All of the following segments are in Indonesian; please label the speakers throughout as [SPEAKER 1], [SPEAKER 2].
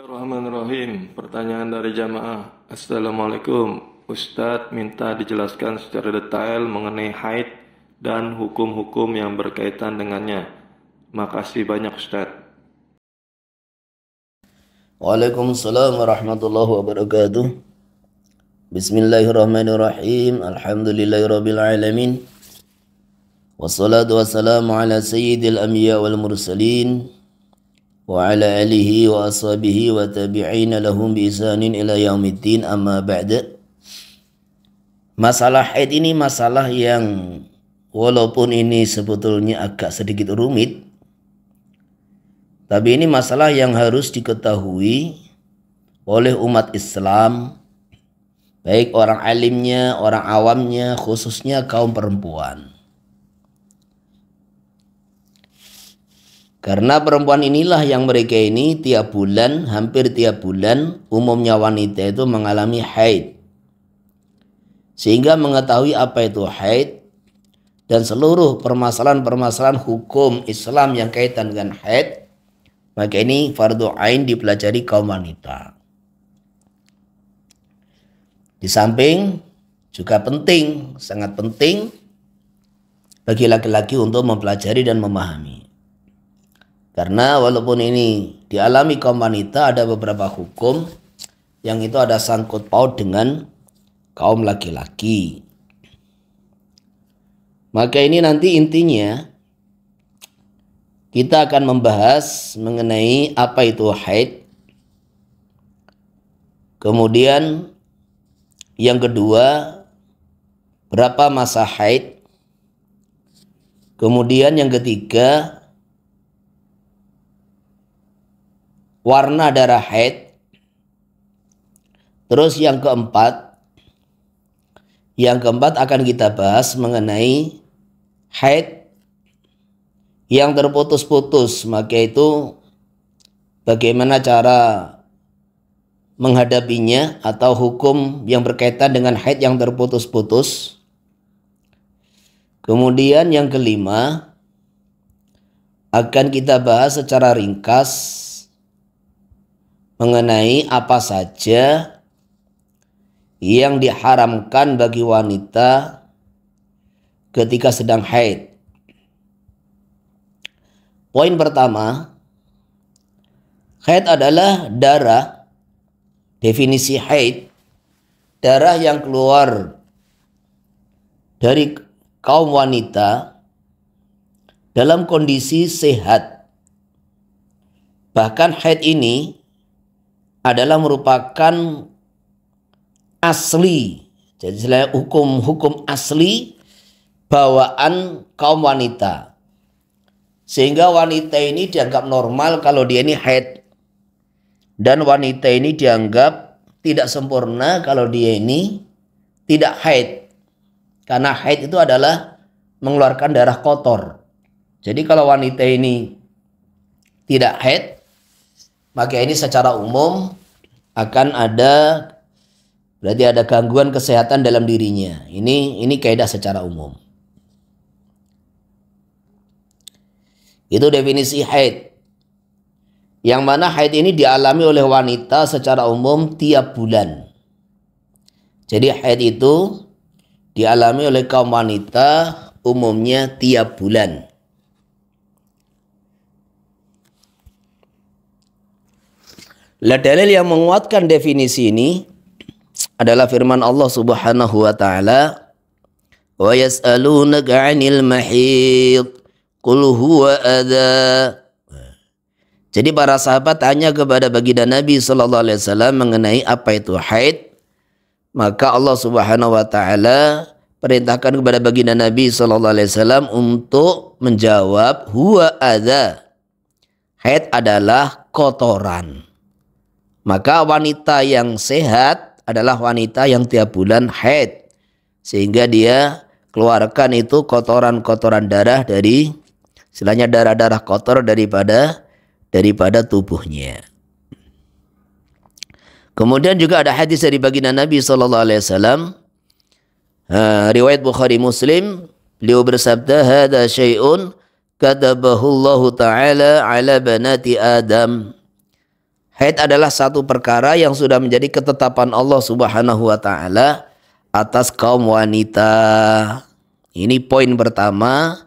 [SPEAKER 1] Bismillahirrahmanirrahim. Pertanyaan dari jamaah. Assalamualaikum. Ustadz minta dijelaskan secara detail mengenai haid dan hukum-hukum yang berkaitan dengannya. Makasih banyak Ustadz.
[SPEAKER 2] Waalaikumsalam warahmatullahi wabarakatuh. Bismillahirrahmanirrahim. Alhamdulillahirabbil alamin. Wassalatu wassalamu ala sayyidil anbiya wal mursalin wa ala alihi wa ashabihi wa tabi'ina lahum bi ihsanin ila yaumiddin, amma ba'da. Masalah haid ini masalah yang walaupun ini sebetulnya agak sedikit rumit, tapi ini masalah yang harus diketahui oleh umat Islam, baik orang alimnya, orang awamnya, khususnya kaum perempuan. Karena perempuan inilah yang mereka ini tiap bulan, hampir tiap bulan, umumnya wanita itu mengalami haid. Sehingga mengetahui apa itu haid dan seluruh permasalahan-permasalahan hukum Islam yang kaitan dengan haid, maka ini fardu ain dipelajari kaum wanita. Di samping juga penting, sangat penting bagi laki-laki untuk mempelajari dan memahami. Karena walaupun ini dialami kaum wanita, ada beberapa hukum yang itu ada sangkut paut dengan kaum laki-laki. Maka ini nanti intinya kita akan membahas mengenai apa itu haid. Kemudian yang kedua, berapa masa haid. Kemudian yang ketiga, warna darah haid. Terus yang keempat akan kita bahas mengenai haid yang terputus-putus. Maka itu bagaimana cara menghadapinya atau hukum yang berkaitan dengan haid yang terputus-putus. Kemudian yang kelima akan kita bahas secara ringkas mengenai apa saja yang diharamkan bagi wanita ketika sedang haid. Poin pertama, haid adalah darah. Definisi haid, darah yang keluar dari kaum wanita dalam kondisi sehat. Bahkan haid ini adalah merupakan asli, jadi hukum asli bawaan kaum wanita, sehingga wanita ini dianggap normal kalau dia ini haid, dan wanita ini dianggap tidak sempurna kalau dia ini tidak haid, karena haid itu adalah mengeluarkan darah kotor. Jadi kalau wanita ini tidak haid, maka ini secara umum akan berarti ada gangguan kesehatan dalam dirinya. Ini kaidah secara umum. Itu definisi haid. Yang mana haid ini dialami oleh wanita secara umum tiap bulan. Jadi haid itu dialami oleh kaum wanita umumnya tiap bulan. Dalil yang menguatkan definisi ini adalah firman Allah Subhanahu wa taala, "Wa yas'alunaka 'anil mahid qul huwa adza." Jadi para sahabat tanya kepada baginda Nabi sallallahu alaihi wasallam mengenai apa itu haid. Maka Allah Subhanahu wa taala perintahkan kepada baginda Nabi sallallahu alaihi wasallam untuk menjawab, huwa adza. Haid adalah kotoran. Maka wanita yang sehat adalah wanita yang tiap bulan haid, sehingga dia keluarkan itu kotoran-kotoran darah dari, istilahnya darah-darah kotor daripada tubuhnya. Kemudian juga ada hadis dari baginda Nabi SAW, riwayat Bukhari Muslim, beliau bersabda, "Hada syai'un katabahu Ta'ala ala banati Adam." Haid adalah satu perkara yang sudah menjadi ketetapan Allah Subhanahu wa taala atas kaum wanita. Ini poin pertama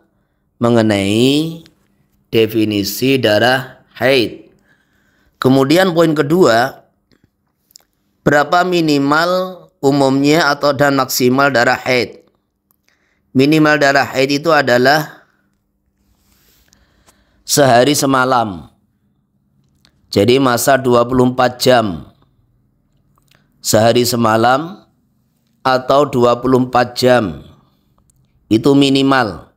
[SPEAKER 2] mengenai definisi darah haid. Kemudian poin kedua, berapa minimal umumnya atau dan maksimal darah haid. Minimal darah haid itu adalah sehari semalam. Jadi masa 24 jam. Sehari semalam atau 24 jam. Itu minimal.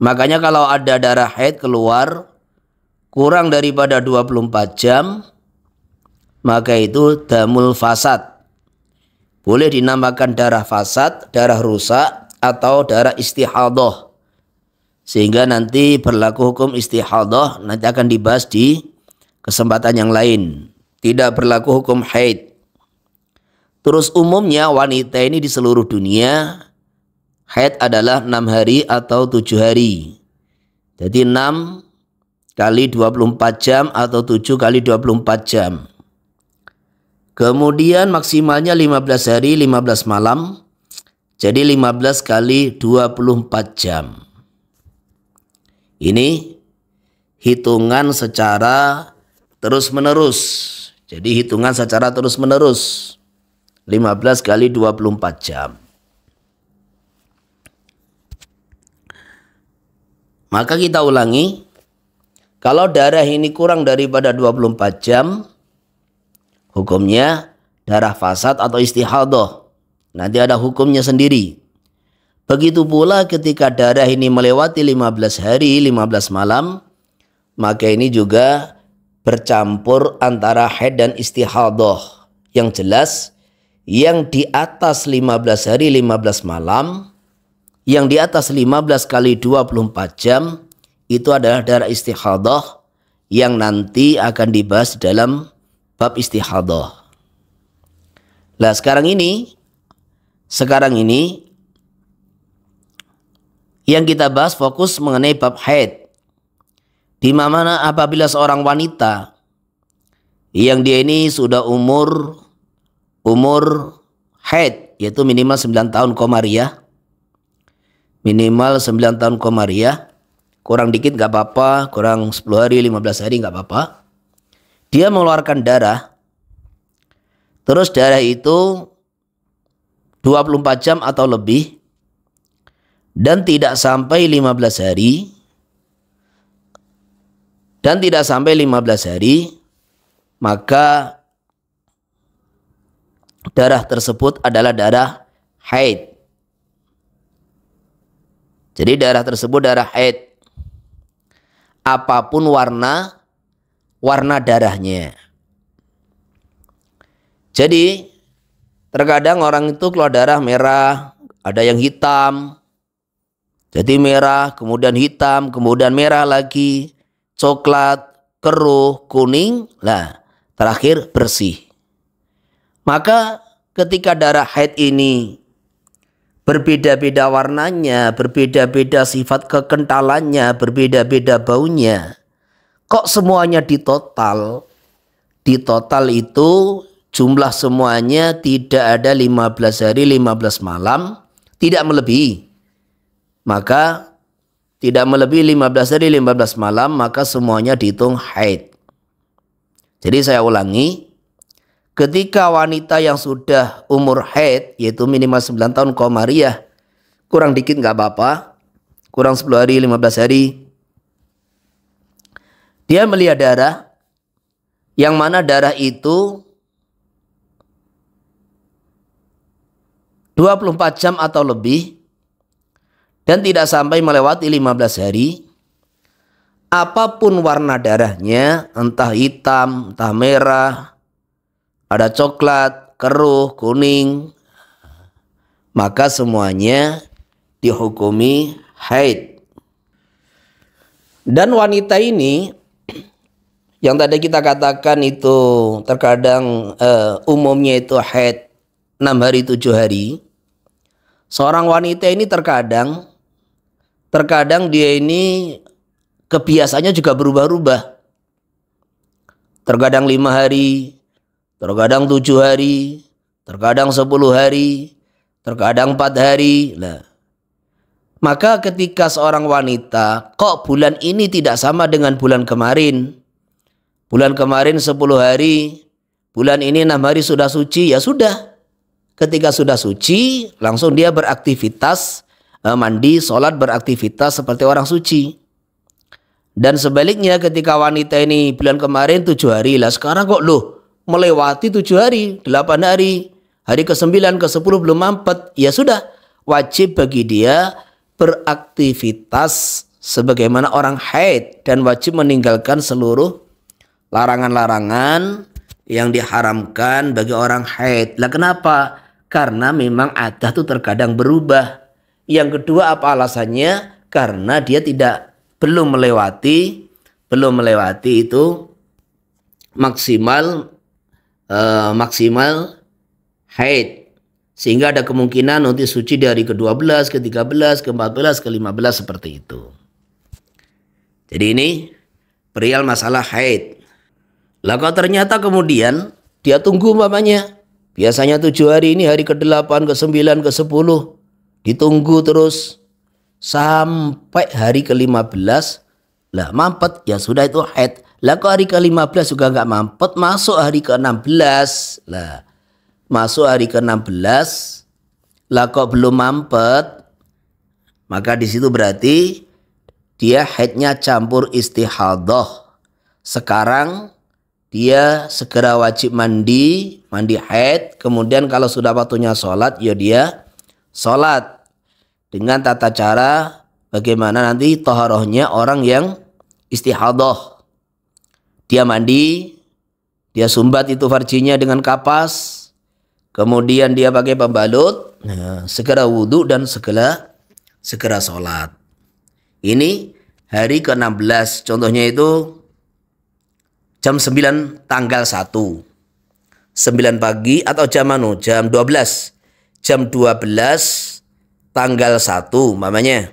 [SPEAKER 2] Makanya kalau ada darah haid keluar kurang daripada 24 jam, maka itu damul fasad. Boleh dinamakan darah fasad, darah rusak, atau darah istihadah. Sehingga nanti berlaku hukum istihadah, nanti akan dibahas di kesempatan yang lain. Tidak berlaku hukum haid. Terus umumnya wanita ini di seluruh dunia haid adalah 6 hari atau 7 hari. Jadi 6 kali 24 jam atau 7 kali 24 jam. Kemudian maksimalnya 15 hari 15 malam. Jadi 15 kali 24 jam. Ini hitungan secara terus menerus. Jadi hitungan secara terus menerus. 15 kali 24 jam. Maka kita ulangi. Kalau darah ini kurang daripada 24 jam, hukumnya darah fasad atau istihadah. Nanti ada hukumnya sendiri. Begitu pula ketika darah ini melewati 15 hari, 15 malam, maka ini juga bercampur antara haid dan istihadah. Yang jelas, yang di atas 15 hari, 15 malam, yang di atas 15 kali 24 jam, itu adalah darah istihadah yang nanti akan dibahas dalam bab istihadah. Nah, sekarang ini yang kita bahas fokus mengenai bab haid. Di mana apabila seorang wanita yang dia ini sudah umur haid, yaitu minimal 9 tahun komariah. Minimal 9 tahun komariah. Kurang dikit gak apa-apa, kurang 10 hari, 15 hari gak apa-apa. Dia mengeluarkan darah. Terus darah itu 24 jam atau lebih dan tidak sampai 15 hari, maka darah tersebut adalah darah haid. Jadi darah tersebut darah haid. Apapun warna darahnya. Jadi terkadang orang itu keluar darah merah, ada yang hitam. Jadi merah, kemudian hitam, kemudian merah lagi, coklat, keruh, kuning, nah terakhir bersih. Maka ketika darah haid ini berbeda-beda warnanya, berbeda-beda sifat kekentalannya, berbeda-beda baunya, kok semuanya ditotal itu jumlah semuanya tidak ada 15 hari 15 malam, tidak melebihi. Maka tidak melebihi 15 hari 15 malam, maka semuanya dihitung haid. Jadi saya ulangi, ketika wanita yang sudah umur haid, yaitu minimal 9 tahun komariah, kurang dikit nggak apa-apa, kurang 10 hari 15 hari, dia melihat darah, yang mana darah itu 24 jam atau lebih dan tidak sampai melewati 15 hari, apapun warna darahnya, entah hitam, entah merah, ada coklat, keruh, kuning, maka semuanya dihukumi haid. Dan wanita ini yang tadi kita katakan itu terkadang umumnya itu haid 6 hari 7 hari. Seorang wanita ini terkadang dia ini kebiasaannya juga berubah-ubah. Terkadang 5 hari, terkadang 7 hari, terkadang 10 hari, terkadang 4 hari. Maka ketika seorang wanita, kok bulan ini tidak sama dengan bulan kemarin? Bulan kemarin 10 hari, bulan ini 6 hari sudah suci, ya sudah. Ketika sudah suci, langsung dia beraktivitas, mandi, sholat, beraktivitas seperti orang suci. Dan sebaliknya ketika wanita ini bulan kemarin 7 hari, lah sekarang kok melewati 7 hari, 8 hari, hari ke-9, ke-10 belum mampet, ya sudah. Wajib bagi dia beraktivitas sebagaimana orang haid dan wajib meninggalkan seluruh larangan-larangan yang diharamkan bagi orang haid. Lah kenapa? Karena memang adah itu terkadang berubah. Yang kedua apa alasannya? Karena dia belum melewati itu maksimal haid. Sehingga ada kemungkinan nanti suci dari ke-12, ke-13, ke-14, ke-15 seperti itu. Jadi ini perihal masalah haid. Lah kalau ternyata kemudian dia tunggu umpamanya. Biasanya 7 hari ini hari ke-8, ke-9, ke-10. Ditunggu terus sampai hari ke-15. Lah mampet, ya sudah itu haid. Lah kok hari ke-15 juga nggak mampet, masuk hari ke-16. Lah masuk hari ke-16, lah kok belum mampet, maka di situ berarti dia haidnya campur istihadah. Sekarang dia segera wajib mandi haid, kemudian kalau sudah waktunya sholat, ya dia sholat dengan tata cara bagaimana nanti taharahnya orang yang istihadah. Dia mandi, dia sumbat itu farjinya dengan kapas, kemudian dia pakai pembalut, segera wudhu dan segera sholat. Ini hari ke-16, contohnya itu jam 9 tanggal 1. 9 pagi atau jam 12. Jam 12 tanggal 1 mamanya.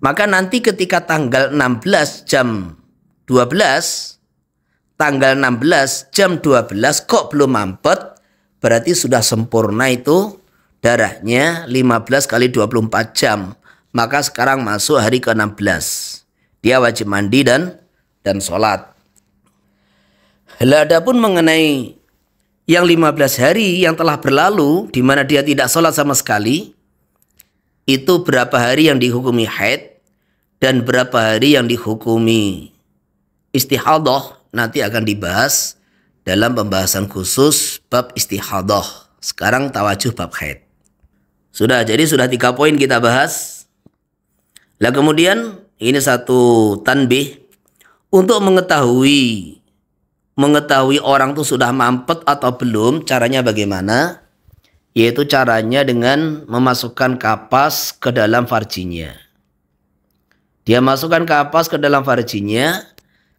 [SPEAKER 2] Maka nanti ketika tanggal 16 jam 12, tanggal 16 jam 12 kok belum mampet, berarti sudah sempurna itu darahnya 15 kali 24 jam. Maka sekarang masuk hari ke-16. Dia wajib mandi dan sholat. Adapun mengenai yang 15 hari yang telah berlalu di mana dia tidak sholat sama sekali, itu berapa hari yang dihukumi haid dan berapa hari yang dihukumi istihadah nanti akan dibahas dalam pembahasan khusus bab istihadah. Sekarang tawajuh bab haid. Sudah 3 poin kita bahas. Lah kemudian ini satu tanbih untuk mengetahui orang itu sudah mampet atau belum, caranya bagaimana? Yaitu caranya dengan memasukkan kapas ke dalam farjinya. Dia masukkan kapas ke dalam farjinya.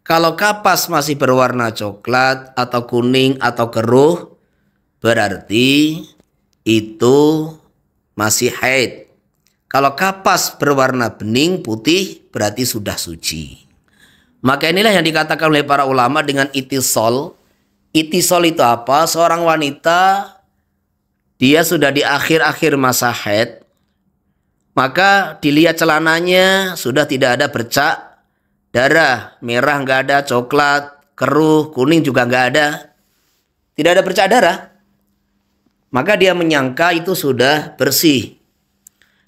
[SPEAKER 2] Kalau kapas masih berwarna coklat atau kuning atau keruh, berarti itu masih haid. Kalau kapas berwarna bening putih, berarti sudah suci. Maka inilah yang dikatakan oleh para ulama dengan itisol. Itisol itu apa? Seorang wanita, dia sudah di akhir-akhir masa haid, maka dilihat celananya sudah tidak ada bercak darah, merah nggak ada, coklat, keruh, kuning juga nggak ada, tidak ada bercak darah. Maka dia menyangka itu sudah bersih.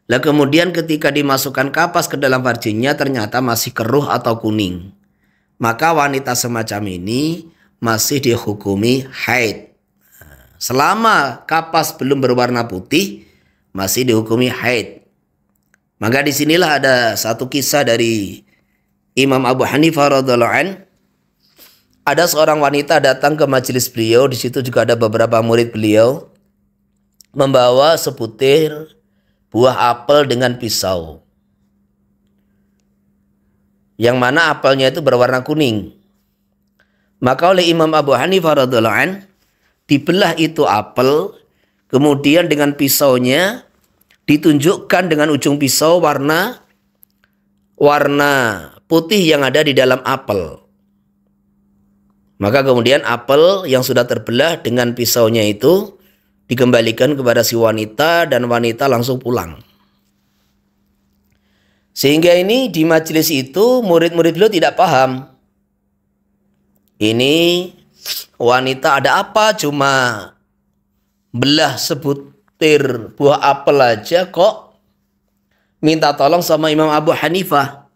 [SPEAKER 2] Lah kemudian ketika dimasukkan kapas ke dalam farjinya ternyata masih keruh atau kuning, maka wanita semacam ini masih dihukumi haid. Selama kapas belum berwarna putih, masih dihukumi haid. Maka disinilah ada satu kisah dari Imam Abu Hanifah radhiyallahu an, ada seorang wanita datang ke majelis beliau. Di situ juga ada beberapa murid beliau, membawa sebutir buah apel dengan pisau, yang mana apelnya itu berwarna kuning. Maka oleh Imam Abu Hanifah radhiyallahu an, dibelah itu apel, kemudian dengan pisaunya ditunjukkan dengan ujung pisau warna putih yang ada di dalam apel. Maka kemudian apel yang sudah terbelah dengan pisaunya itu dikembalikan kepada si wanita dan wanita langsung pulang. Sehingga ini di majelis itu murid-murid beliau tidak paham. Ini wanita ada apa, cuma belah sebutir buah apel aja kok minta tolong sama Imam Abu Hanifah.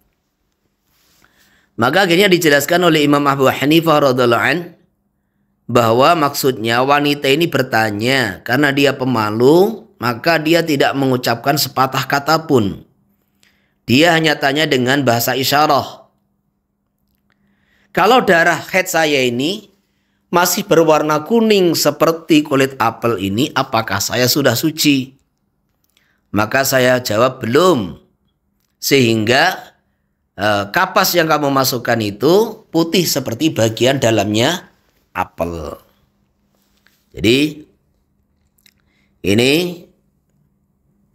[SPEAKER 2] Maka akhirnya dijelaskan oleh Imam Abu Hanifah radhiyallahu an, bahwa maksudnya wanita ini bertanya karena dia pemalu, maka dia tidak mengucapkan sepatah kata pun. Dia hanya tanya dengan bahasa isyarat. Kalau darah haid saya ini masih berwarna kuning seperti kulit apel ini, apakah saya sudah suci? Maka saya jawab belum. Sehingga kapas yang kamu masukkan itu putih seperti bagian dalamnya apel. Jadi ini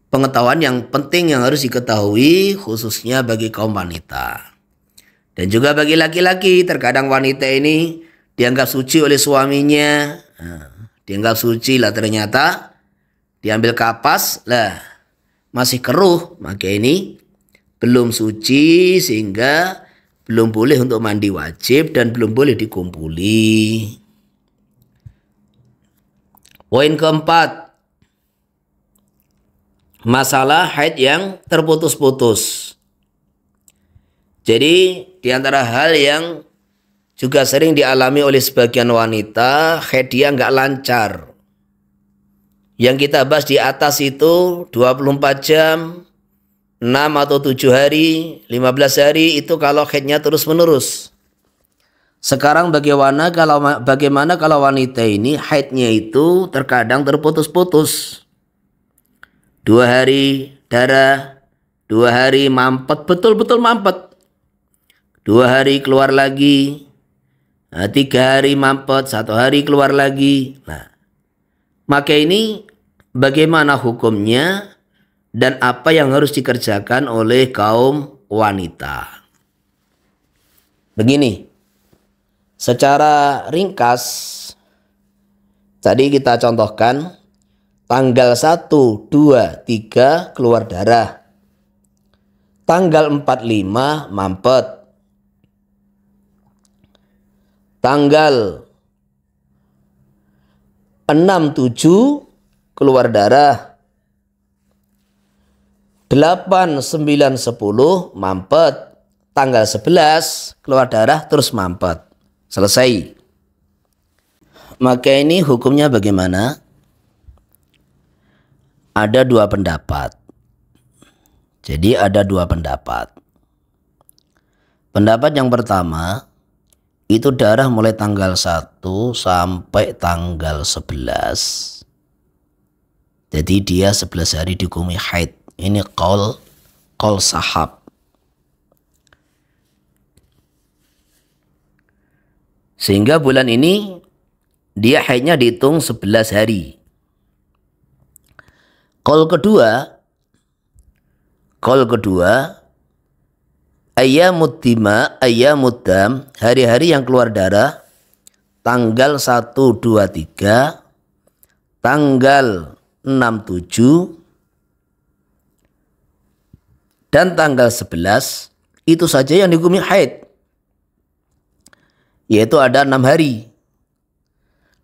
[SPEAKER 2] pengetahuan yang penting yang harus diketahui khususnya bagi kaum wanita. Dan juga bagi laki-laki, terkadang wanita ini dianggap suci oleh suaminya. Dianggap suci lah, ternyata diambil kapas lah masih keruh, maka ini belum suci sehingga belum boleh untuk mandi wajib dan belum boleh dikumpuli. Poin keempat, masalah haid yang terputus-putus. Jadi di antara hal yang juga sering dialami oleh sebagian wanita, haid dia nggak lancar. Yang kita bahas di atas itu 24 jam, 6 atau 7 hari, 15 hari itu kalau haidnya terus menerus. Sekarang bagaimana kalau wanita ini haidnya itu terkadang terputus-putus. 2 hari darah, 2 hari mampet, betul-betul mampet. 2 hari keluar lagi, 3 hari mampet, 1 hari keluar lagi. Nah, maka ini bagaimana hukumnya dan apa yang harus dikerjakan oleh kaum wanita? Begini, secara ringkas tadi kita contohkan tanggal 1, 2, 3 keluar darah. Tanggal 4, 5 mampet. Tanggal 6, 7 keluar darah. 8, 9, 10 mampet. Tanggal 11 keluar darah terus mampet. Selesai. Maka ini hukumnya bagaimana? Ada 2 pendapat. Jadi ada 2 pendapat. Pendapat yang pertama, itu darah mulai tanggal 1 sampai tanggal 11. Jadi dia 11 hari dihukumi haid. Ini qaul sahab. Sehingga bulan ini dia haidnya dihitung 11 hari. Qaul kedua, ayyamud dam, hari-hari yang keluar darah, tanggal 1, 2, 3, tanggal 6, 7, dan tanggal 11, itu saja yang dihukumi haid. Yaitu ada 6 hari.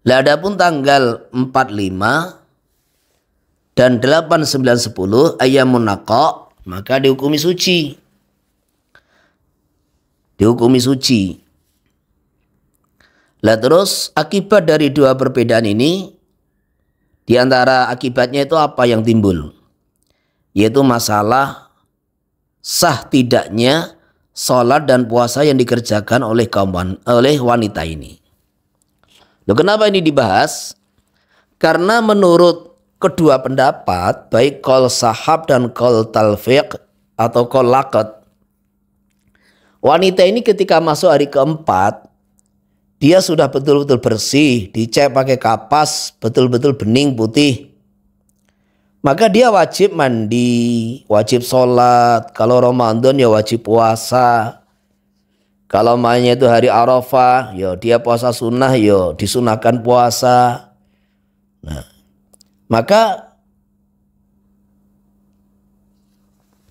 [SPEAKER 2] Lah adapun tanggal 4, 5, dan 8, 9, 10, ayyamun naqa, maka dihukumi suci. Lah terus akibat dari 2 perbedaan ini, di antara akibatnya itu apa yang timbul? Yaitu masalah sah tidaknya sholat dan puasa yang dikerjakan oleh wanita ini. Loh, kenapa ini dibahas? Karena menurut kedua pendapat, baik qaul sahab dan qaul talfiq atau qaul laqad, wanita ini ketika masuk hari keempat, dia sudah betul-betul bersih, dicek pakai kapas, betul-betul bening putih. Maka dia wajib mandi, wajib sholat. Kalau Ramadan ya wajib puasa. Kalau mainnya itu hari Arafah, ya dia puasa sunnah, ya disunahkan puasa. Nah, maka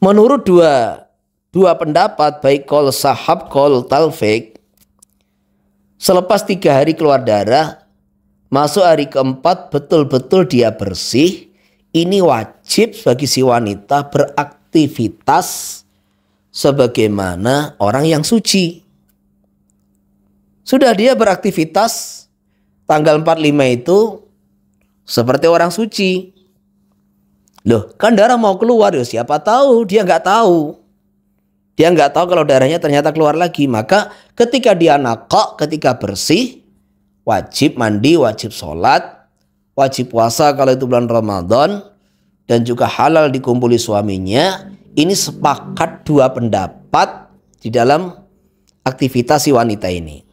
[SPEAKER 2] menurut dua pendapat, baik qaul sahab, qaul talfiq, selepas 3 hari keluar darah, masuk hari keempat betul-betul dia bersih, ini wajib bagi si wanita beraktivitas sebagaimana orang yang suci. Sudah dia beraktivitas tanggal 45 itu seperti orang suci. Loh, kan darah mau keluar, ya siapa tahu, dia nggak tahu. Dia nggak tahu kalau darahnya ternyata keluar lagi. Maka ketika dia naqaq, ketika bersih, wajib mandi, wajib sholat, wajib puasa kalau itu bulan Ramadan, dan juga halal dikumpuli suaminya. Ini sepakat dua pendapat di dalam aktivitas si wanita ini.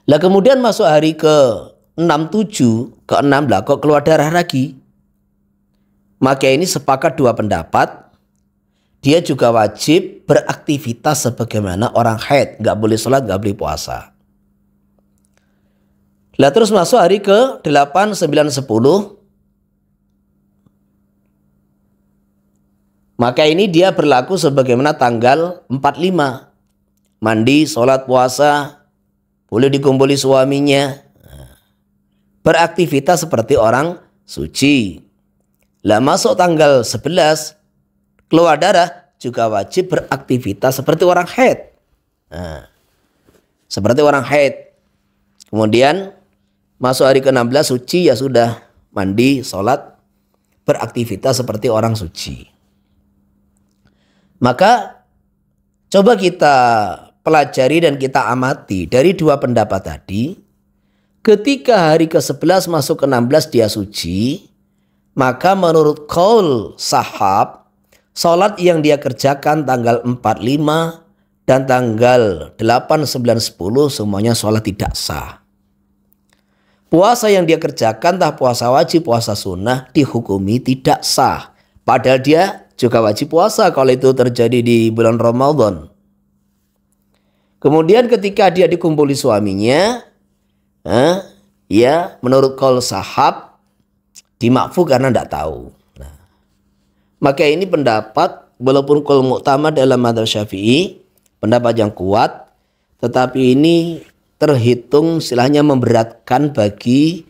[SPEAKER 2] Lah kemudian masuk hari ke 67, ke 6 lah kok keluar darah lagi. Maka ini sepakat dua pendapat. Dia juga wajib beraktivitas sebagaimana orang haid. Nggak boleh sholat, nggak boleh puasa. Lah terus masuk hari ke 8, 9, 10. Maka ini dia berlaku sebagaimana tanggal 45. Mandi, sholat, puasa, boleh dikumpuli suaminya. Beraktivitas seperti orang suci. Lah masuk tanggal 11, keluar darah, juga wajib beraktivitas seperti orang haid. Nah, seperti orang haid. Kemudian masuk hari ke-16 suci, ya sudah mandi, sholat, beraktivitas seperti orang suci. Maka coba kita pelajari dan kita amati dari dua pendapat tadi. Ketika hari ke-11 masuk ke-16 dia suci, maka menurut qaul sahab, sholat yang dia kerjakan tanggal 4, 5 dan tanggal 8, 9, 10 semuanya sholat tidak sah. Puasa yang dia kerjakan, entah puasa wajib, puasa sunnah, dihukumi tidak sah. Padahal dia juga wajib puasa kalau itu terjadi di bulan Ramadan. Kemudian ketika dia dikumpuli suaminya, ya menurut qaul sahab dimakfu karena tidak tahu. Nah, maka ini pendapat walaupun qaul mu'tamad dalam madzhab Syafi'i, pendapat yang kuat, tetapi ini terhitung istilahnya memberatkan bagi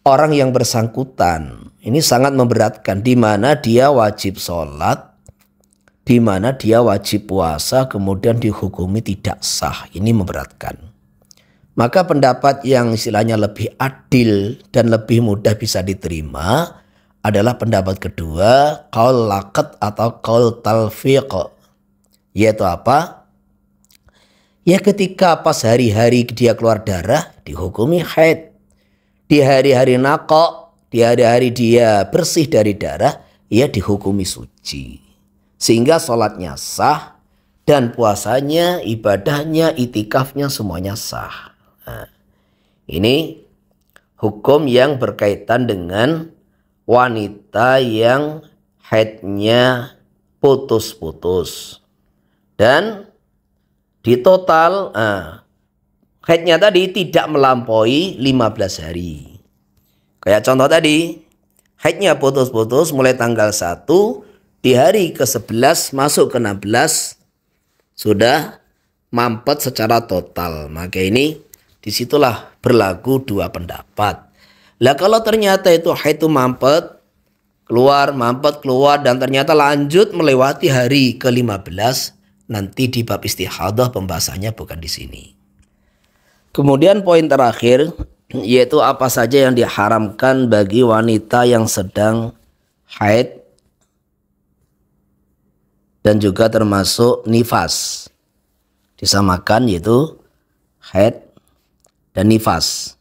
[SPEAKER 2] orang yang bersangkutan. Ini sangat memberatkan, di mana dia wajib sholat, di mana dia wajib puasa, kemudian dihukumi tidak sah. Ini memberatkan. Maka pendapat yang istilahnya lebih adil dan lebih mudah bisa diterima adalah pendapat kedua, qaul laqad atau qaul talfiq. Yaitu apa? Ya ketika pas hari-hari dia keluar darah dihukumi haid. Di hari-hari naqaq, di hari-hari dia bersih dari darah, ia dihukumi suci. Sehingga sholatnya sah dan puasanya, ibadahnya, itikafnya semuanya sah. Nah, ini hukum yang berkaitan dengan wanita yang haidnya putus-putus. Dan di total haidnya tadi tidak melampaui 15 hari. Kayak contoh tadi, haidnya putus-putus mulai tanggal 1, di hari ke-11 masuk ke-16 sudah mampet secara total. Maka ini disitulah berlaku dua pendapat. Lah kalau ternyata itu haid itu mampet keluar dan ternyata lanjut melewati hari ke-15, nanti di bab istihadah pembahasannya bukan di sini. Kemudian poin terakhir yaitu apa saja yang diharamkan bagi wanita yang sedang haid. dan juga termasuk nifas. Disamakan yaitu haid dan nifas.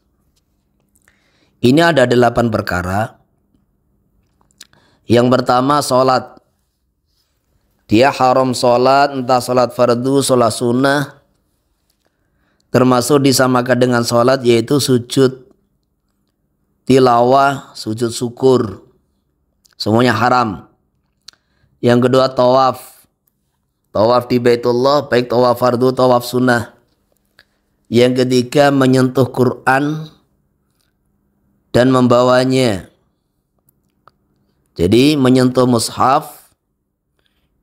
[SPEAKER 2] Ini ada 8 perkara. Yang pertama sholat. Dia haram sholat, entah sholat fardu, sholat sunnah. Termasuk disamakan dengan sholat yaitu sujud tilawah, sujud syukur. Semuanya haram. Yang kedua tawaf. Tawaf di Baitullah, baik tawaf fardu, tawaf sunnah. Yang ketiga menyentuh Quran dan membawanya. Jadi menyentuh mushaf,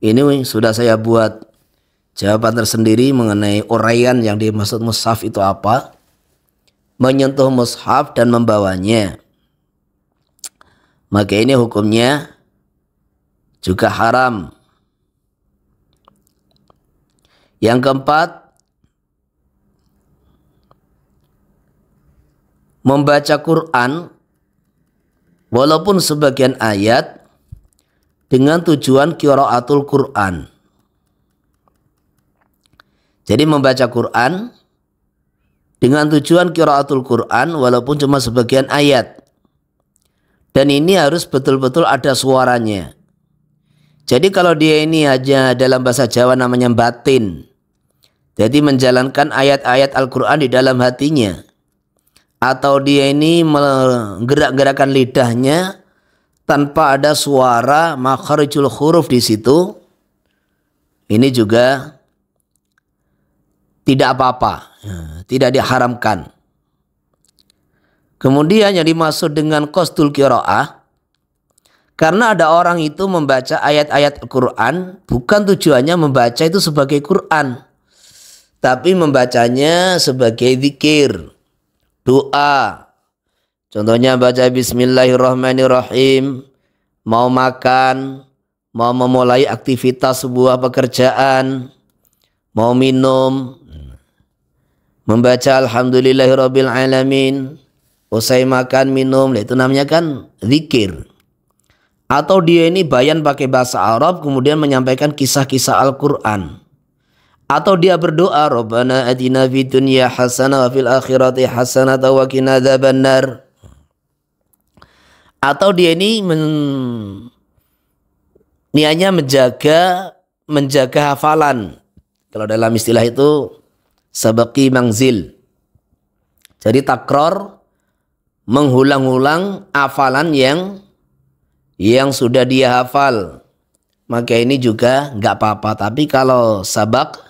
[SPEAKER 2] ini sudah saya buat jawaban tersendiri mengenai uraian yang dimaksud mushaf itu apa. Menyentuh mushaf dan membawanya, maka ini hukumnya juga haram. Yang keempat, membaca Quran walaupun sebagian ayat dengan tujuan qiraatul Quran. Jadi membaca Quran dengan tujuan qiraatul Quran walaupun cuma sebagian ayat. Dan ini harus betul-betul ada suaranya. Jadi kalau dia ini hanya dalam bahasa Jawa namanya batin. Jadi menjalankan ayat-ayat Al-Quran di dalam hatinya. Atau dia ini menggerak-gerakkan lidahnya tanpa ada suara makharijul huruf di situ. Ini juga tidak apa-apa, tidak diharamkan. Kemudian yang dimaksud dengan qasdul qiraah, karena ada orang itu membaca ayat-ayat Al-Quran bukan tujuannya membaca itu sebagai Quran, tapi membacanya sebagai zikir, doa. Contohnya baca Bismillahirrahmanirrahim, mau makan, mau memulai aktivitas sebuah pekerjaan, mau minum, membaca Alhamdulillahirabbil alamin, usai makan minum, itu namanya kan zikir. Atau dia ini bayan pakai bahasa Arab kemudian menyampaikan kisah-kisah Al-Quran. Atau dia berdoa, Rabbana atina fid dunya hasanah wa fil akhirati hasanah wa qina adzabannar. Atau dia ini niatnya menjaga hafalan. Kalau dalam istilah itu sabaqi mangzil. Jadi takror, mengulang-ulang hafalan yang sudah dia hafal. Maka ini juga nggak apa-apa. Tapi kalau sabak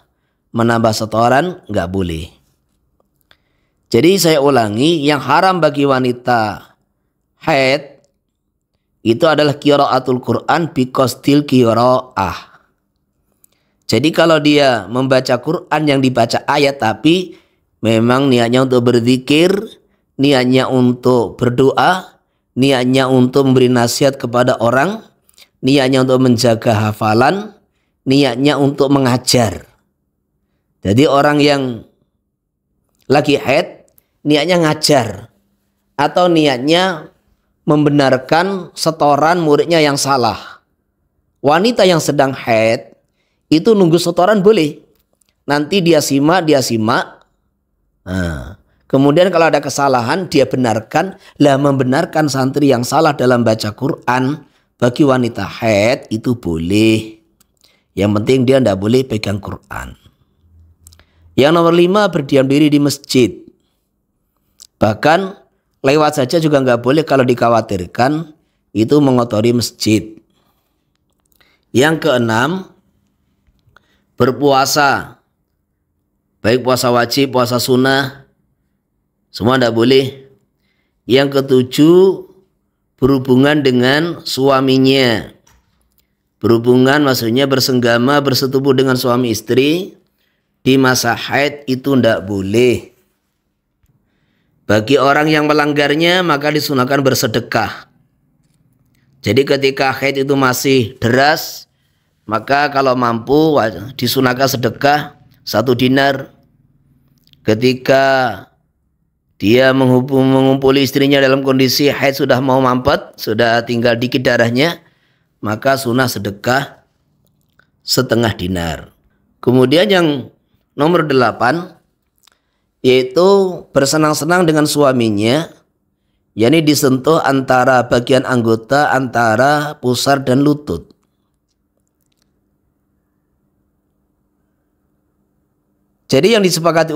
[SPEAKER 2] menambah setoran nggak boleh. Jadi saya ulangi, yang haram bagi wanita haid itu adalah qiraatul Quran bi qasdil qiraah. Jadi kalau dia membaca Quran yang dibaca ayat tapi memang niatnya untuk berzikir, niatnya untuk berdoa, niatnya untuk memberi nasihat kepada orang, niatnya untuk menjaga hafalan, niatnya untuk mengajar. Jadi orang yang lagi haid niatnya ngajar atau niatnya membenarkan setoran muridnya yang salah. Wanita yang sedang haid itu nunggu setoran boleh. Nanti dia simak. Nah, kemudian kalau ada kesalahan dia benarkan. Lah membenarkan santri yang salah dalam baca Quran bagi wanita haid itu boleh. Yang penting dia tidak boleh pegang Quran. Yang nomor 5, berdiam diri di masjid. Bahkan lewat saja juga nggak boleh kalau dikhawatirkan itu mengotori masjid. Yang keenam, berpuasa. Baik puasa wajib, puasa sunnah, semua tidak boleh. Yang ketujuh, berhubungan dengan suaminya. Berhubungan maksudnya bersenggama, bersetubuh dengan suami istri di masa haid itu tidak boleh. Bagi orang yang melanggarnya maka disunahkan bersedekah. Jadi ketika haid itu masih deras, maka kalau mampu disunahkan sedekah 1 dinar. Ketika dia mengumpuli istrinya dalam kondisi haid sudah mau mampet, sudah tinggal dikit darahnya, maka sunah sedekah setengah dinar. Kemudian yang nomor 8 yaitu bersenang-senang dengan suaminya, yakni disentuh antara bagian anggota antara pusar dan lutut. Jadi yang disepakati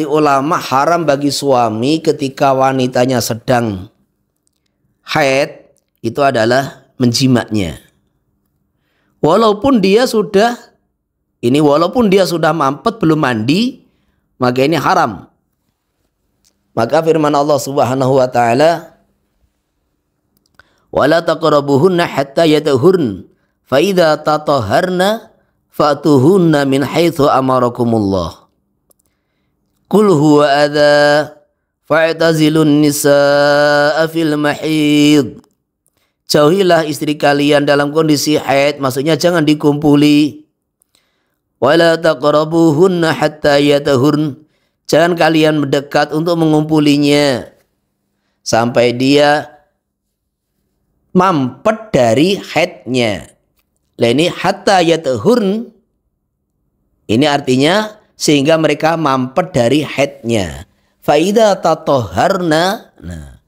[SPEAKER 2] ulama haram bagi suami ketika wanitanya sedang haid itu adalah menjimaknya. Walaupun dia sudah mampet belum mandi, maka ini haram. Maka firman Allah Subhanahu wa taala, "Wala taqrabuhunna hatta yatahurn, fa idza tatahharna fatuhunna min haitsu amarakumullah. Qul huwa adza fa'tazilun nisaa fil mahid." Jauhilah istri kalian dalam kondisi haid, maksudnya jangan dikumpuli. Wala taqrabuhunna hatta yatahurn, jangan kalian mendekat untuk mengumpulinya sampai dia mampet dari haidnya. Lah ini hatta yatahurn ini artinya sehingga mereka mampet dari haidnya. Fa idza tatahharna, nah,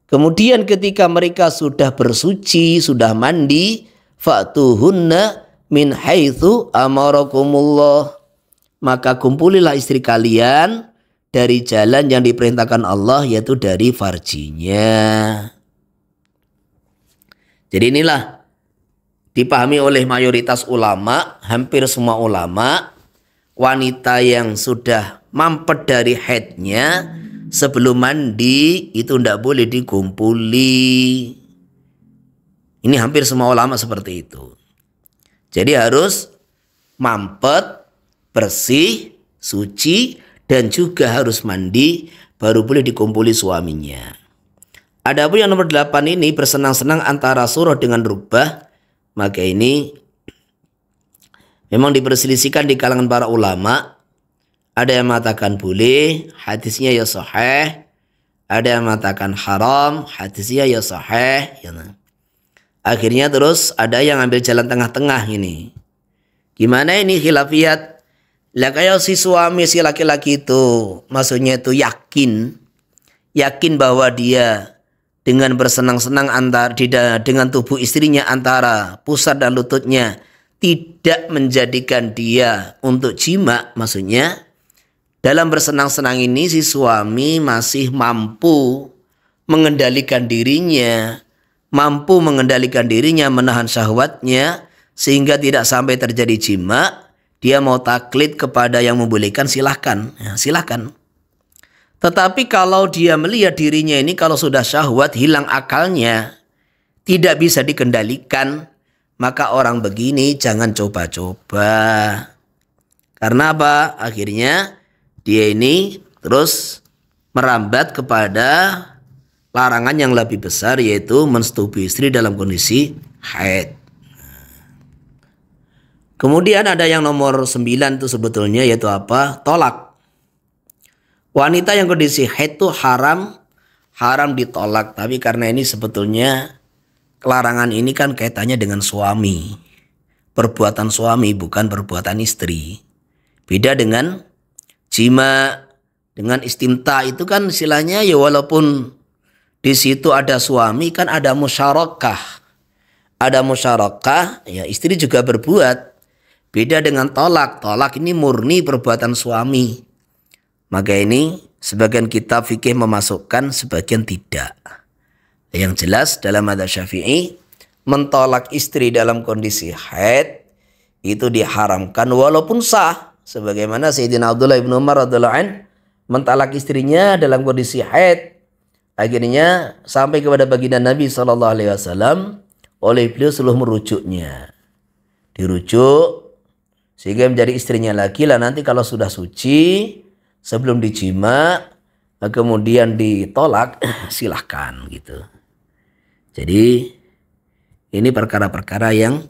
[SPEAKER 2] kemudian ketika mereka sudah bersuci, sudah mandi, fa'tuhunna min haitsu amarakumullah, maka kumpulilah istri kalian dari jalan yang diperintahkan Allah, yaitu dari farjinya. Jadi inilah dipahami oleh mayoritas ulama, hampir semua ulama, wanita yang sudah mampet dari haidnya sebelum mandi itu tidak boleh dikumpuli. Ini hampir semua ulama seperti itu. Jadi harus mampet, bersih, suci, dan juga harus mandi baru boleh dikumpuli suaminya. Adapun yang nomor 8 ini bersenang-senang antara surah dengan rubah, maka ini memang diperselisihkan di kalangan para ulama. Ada yang mengatakan boleh, hadisnya ya sahih. Ada yang mengatakan haram, hadisnya ya sahih. Akhirnya terus ada yang ambil jalan tengah-tengah ini. Gimana ini khilafiyat? Lah kayak si suami si laki-laki itu, maksudnya itu yakin bahwa dia dengan bersenang-senang dengan tubuh istrinya antara pusar dan lututnya tidak menjadikan dia untuk jima, maksudnya dalam bersenang-senang ini si suami masih mampu mengendalikan dirinya, menahan syahwatnya sehingga tidak sampai terjadi jima. Dia mau taklid kepada yang membolehkan, silahkan. Ya, silahkan. Tetapi kalau dia melihat dirinya ini kalau sudah syahwat, hilang akalnya, tidak bisa dikendalikan, maka orang begini jangan coba-coba. Karena apa? Akhirnya dia ini terus merambat kepada larangan yang lebih besar, yaitu mensetubui istri dalam kondisi haid. Kemudian ada yang nomor 9 itu sebetulnya, yaitu apa? Tolak. Wanita yang kondisi haid itu haram ditolak. Tapi karena ini sebetulnya kelarangan ini kan kaitannya dengan suami. Perbuatan suami bukan perbuatan istri. Beda dengan jima, dengan istimta itu kan istilahnya ya walaupun di situ ada suami kan ada musyarakah. Ada musyarakah, ya istri juga berbuat. Beda dengan tolak. Tolak ini murni perbuatan suami. Maka ini sebagian kitab fikih memasukkan, sebagian tidak. Yang jelas dalam madzhab Syafi'i, mentolak istri dalam kondisi haid itu diharamkan walaupun sah. Sebagaimana Sayyidina Abdullah bin Umar radhiyallahu anhu mentolak istrinya dalam kondisi haid. Akhirnya sampai kepada baginda Nabi SAW, oleh beliau selalu merujuknya. Dirujuk sehingga menjadi istrinya lagi lah nanti kalau sudah suci sebelum dijima kemudian ditolak silahkan gitu. Jadi ini perkara-perkara yang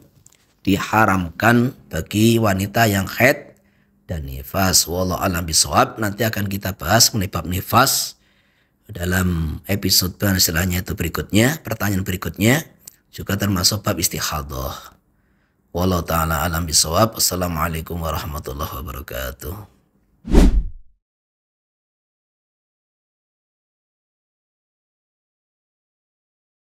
[SPEAKER 2] diharamkan bagi wanita yang haid dan nifas. Wallahu a'lam bishawab. Nanti akan kita bahas mengenai bab nifas dalam episode istilahnya itu berikutnya, pertanyaan berikutnya juga termasuk bab istihadhah. Wallahu taala alam bisawab. Assalamualaikum warahmatullahi wabarakatuh.